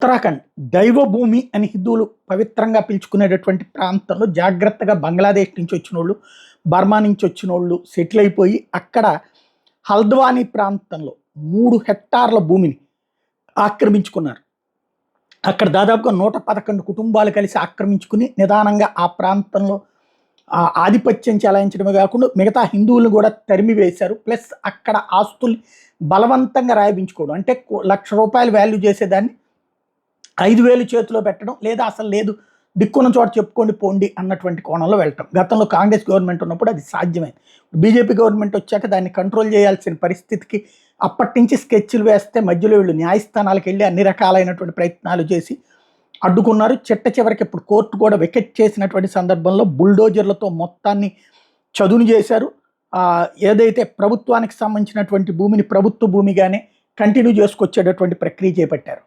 ఉత్తరాఖండ్ దైవభూమి అని హిందువులు పవిత్రంగా పిలుచుకునేటటువంటి ప్రాంతంలో జాగ్రత్తగా బంగ్లాదేశ్ నుంచి వచ్చిన వాళ్ళు, బర్మా నుంచి వచ్చిన వాళ్ళు సెటిల్ అయిపోయి అక్కడ హల్ద్వానీ ప్రాంతంలో 3 హెక్టార్ల భూమిని ఆక్రమించుకున్నారు. అక్కడ దాదాపుగా 111 కుటుంబాలు కలిసి ఆక్రమించుకుని నిదానంగా ఆ ప్రాంతంలో ఆధిపత్యం చెలాయించడమే కాకుండా మిగతా హిందువులను కూడా తరిమి వేశారు. ప్లస్ అక్కడ ఆస్తులు బలవంతంగా రాయించుకోవడం, అంటే ₹1,00,000 వాల్యూ చేసేదాన్ని 5,000 చేతిలో పెట్టడం, లేదా అసలు లేదు దిక్కున్న చోట చెప్పుకోండి పోండి అన్నటువంటి కోణంలో వెళ్ళటం. గతంలో కాంగ్రెస్ గవర్నమెంట్ ఉన్నప్పుడు అది సాధ్యమైంది. బీజేపీ గవర్నమెంట్ వచ్చాక దాన్ని కంట్రోల్ చేయాల్సిన పరిస్థితికి అప్పటి నుంచి స్కెచ్లు వేస్తే మధ్యలో వీళ్ళు న్యాయస్థానాలకు వెళ్ళి అన్ని రకాలైనటువంటి ప్రయత్నాలు చేసి అడ్డుకున్నారు. చివరికి ఇప్పుడు కోర్టు కూడా వికెట్ చేసినటువంటి సందర్భంలో బుల్డోజర్లతో మొత్తాన్ని చదును చేశారు. ఏదైతే ప్రభుత్వానికి సంబంధించినటువంటి భూమిని ప్రభుత్వ భూమిగానే కంటిన్యూ చేసుకొచ్చేటటువంటి ప్రక్రియ చేపట్టారు.